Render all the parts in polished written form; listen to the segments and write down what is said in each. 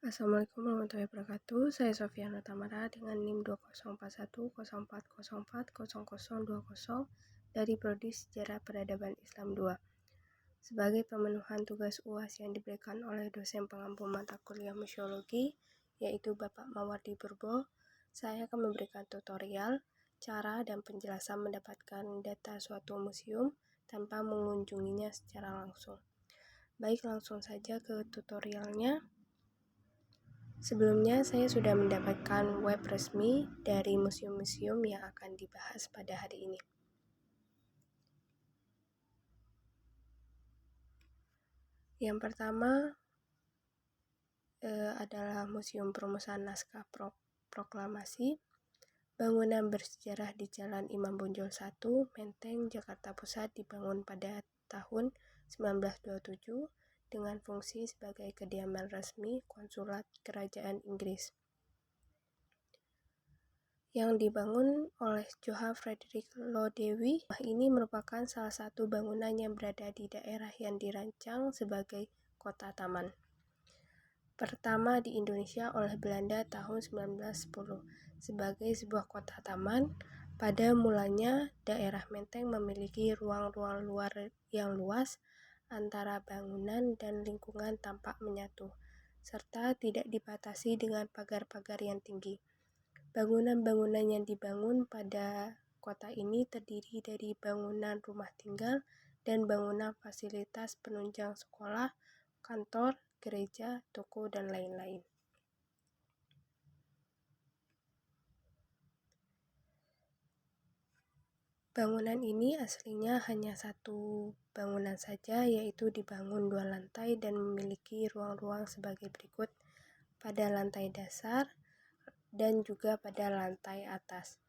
Assalamualaikum warahmatullahi wabarakatuh. Saya Sofiana Tamara dengan NIM 20410440400020 dari Prodi Sejarah Peradaban Islam 2. Sebagai pemenuhan tugas UAS yang diberikan oleh dosen pengampu mata kuliah museologi, yaitu Bapak Mawardi Purbo, saya akan memberikan tutorial, cara dan penjelasan mendapatkan data suatu museum tanpa mengunjunginya secara langsung. Baik, langsung saja ke tutorialnya. Sebelumnya, saya sudah mendapatkan web resmi dari museum-museum yang akan dibahas pada hari ini. Yang pertama adalah Museum Perumusan Naskah Proklamasi, bangunan bersejarah di Jalan Imam Bonjol 1, Menteng, Jakarta Pusat, dibangun pada tahun 1927 dengan fungsi sebagai kediaman resmi konsulat Kerajaan Inggris, yang dibangun oleh Johann Friedrich Lodewy. Ini merupakan salah satu bangunan yang berada di daerah yang dirancang sebagai kota taman pertama di Indonesia oleh Belanda tahun 1910. Sebagai sebuah kota taman, pada mulanya daerah Menteng memiliki ruang-ruang luar yang luas antara bangunan dan lingkungan tampak menyatu, serta tidak dibatasi dengan pagar-pagar yang tinggi. Bangunan-bangunan yang dibangun pada kota ini terdiri dari bangunan rumah tinggal dan bangunan fasilitas penunjang sekolah, kantor, gereja, toko, dan lain-lain. Bangunan ini aslinya hanya satu bangunan saja, yaitu dibangun 2 lantai dan memiliki ruang-ruang sebagai berikut: pada lantai dasar dan juga pada lantai atas.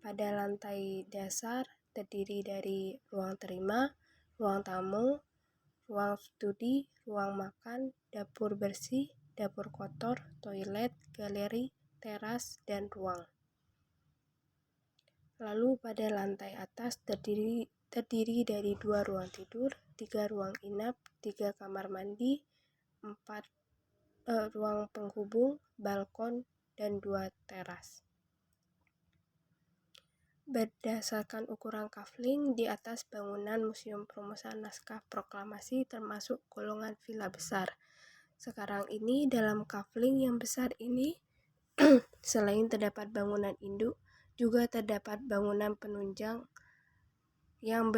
Pada lantai dasar terdiri dari ruang terima, ruang tamu, ruang studi, ruang makan, dapur bersih, dapur kotor, toilet, galeri, teras, dan ruang. Lalu pada lantai atas terdiri dari 2 ruang tidur, 3 ruang inap, 3 kamar mandi, 4 ruang penghubung, balkon, dan 2 teras. Berdasarkan ukuran kafling di atas bangunan Museum Perumusan Naskah Proklamasi termasuk golongan villa besar. Sekarang ini dalam kafling yang besar ini selain terdapat bangunan induk, juga terdapat bangunan penunjang yang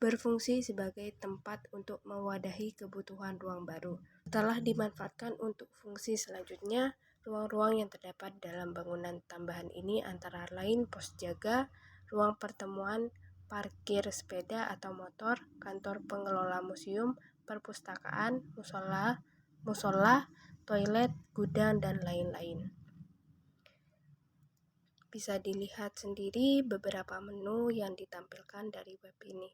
berfungsi sebagai tempat untuk mewadahi kebutuhan ruang baru. Setelah dimanfaatkan untuk fungsi selanjutnya, ruang-ruang yang terdapat dalam bangunan tambahan ini antara lain pos jaga, ruang pertemuan, parkir sepeda atau motor, kantor pengelola museum, perpustakaan, musola, toilet, gudang, dan lain-lain. Bisa dilihat sendiri beberapa menu yang ditampilkan dari web ini.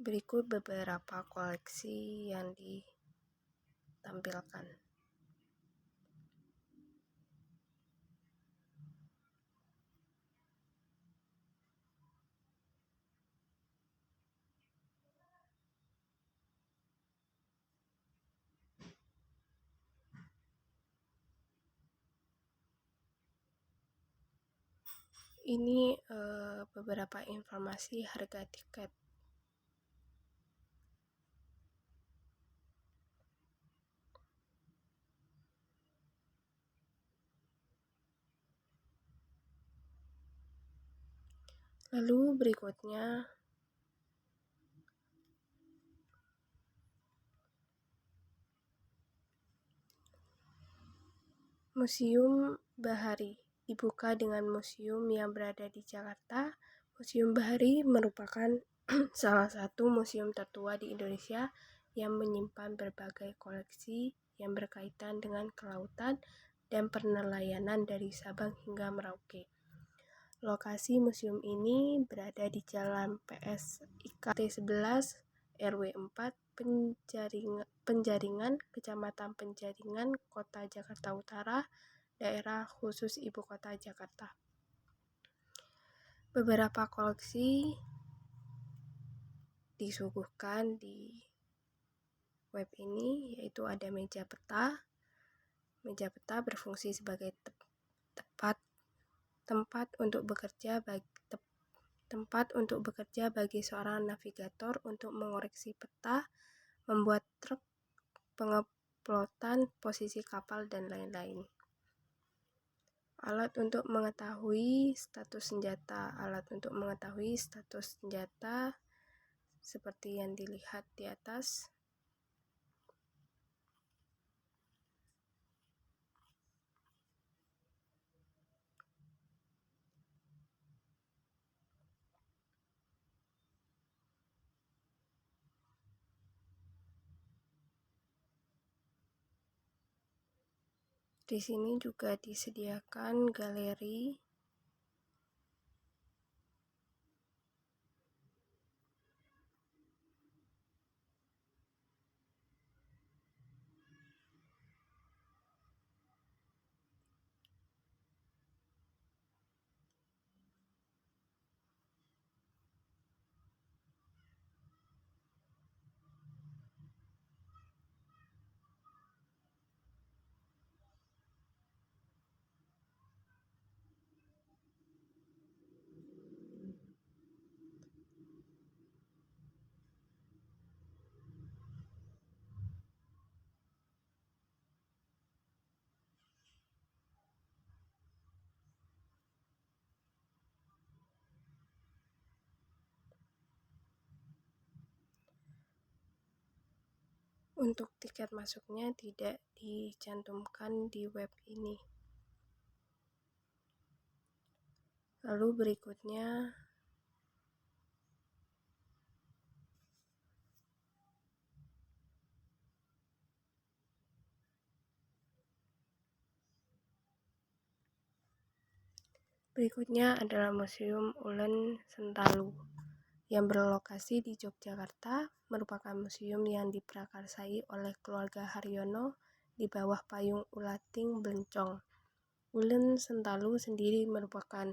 Berikut beberapa koleksi yang ditampilkan. Ini beberapa informasi harga tiket. Lalu berikutnya Museum Bahari dibuka dengan museum yang berada di Jakarta. Museum Bahari merupakan salah satu museum tertua di Indonesia yang menyimpan berbagai koleksi yang berkaitan dengan kelautan dan penelayanan dari Sabang hingga Merauke. Lokasi museum ini berada di Jalan PSIKT 11 RW 4 Penjaringan, Kecamatan Penjaringan, Kota Jakarta Utara, Daerah Khusus Ibu Kota Jakarta. Beberapa koleksi disuguhkan di web ini, yaitu ada meja peta. Meja peta berfungsi sebagai tempat untuk bekerja bagi seorang navigator untuk mengoreksi peta, membuat trek, penguploadan posisi kapal, dan lain-lain. Alat untuk mengetahui status senjata. Alat untuk mengetahui status senjata seperti yang dilihat di atas. Di sini juga disediakan galeri untuk tiket masuknya tidak dicantumkan di web ini. Lalu berikutnya adalah Museum Ulen Sentalu yang berlokasi di Yogyakarta, merupakan museum yang diprakarsai oleh keluarga Haryono di bawah payung Ulating Blencong. Ulen Sentalu sendiri merupakan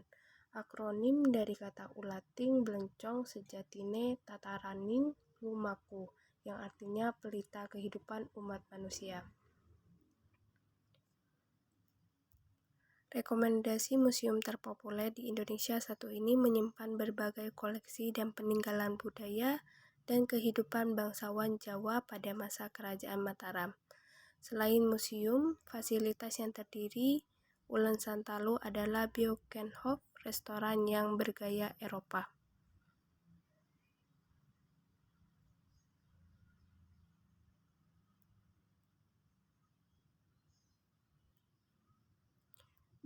akronim dari kata Ulating Blencong sejatine tataraning lumaku, yang artinya pelita kehidupan umat manusia. Rekomendasi museum terpopuler di Indonesia satu ini menyimpan berbagai koleksi dan peninggalan budaya dan kehidupan bangsawan Jawa pada masa Kerajaan Mataram. Selain museum, fasilitas yang terdiri Ulen Sentalu adalah Beukenhof, restoran yang bergaya Eropa.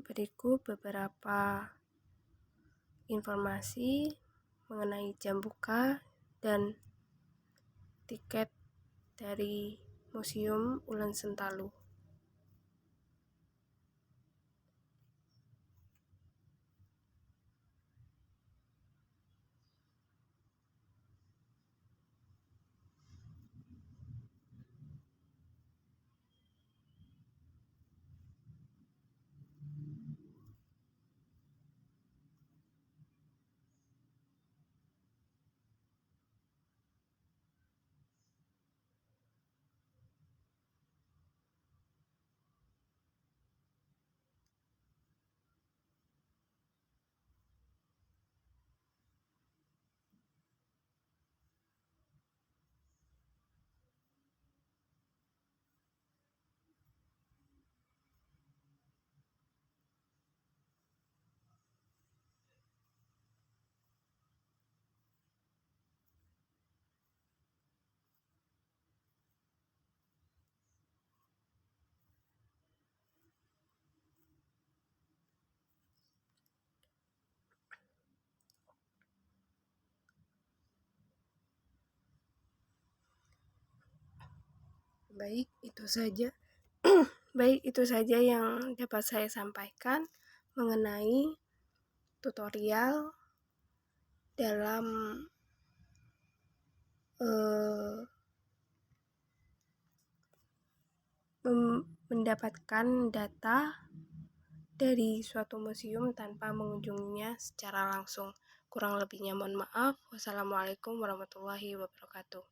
Berikut beberapa informasi mengenai jam buka dan tiket dari Museum Ulen Sentalu. Baik, itu saja yang dapat saya sampaikan mengenai tutorial dalam mendapatkan data dari suatu museum tanpa mengunjunginya secara langsung, Kurang lebihnya mohon maaf. Wassalamualaikum warahmatullahi wabarakatuh.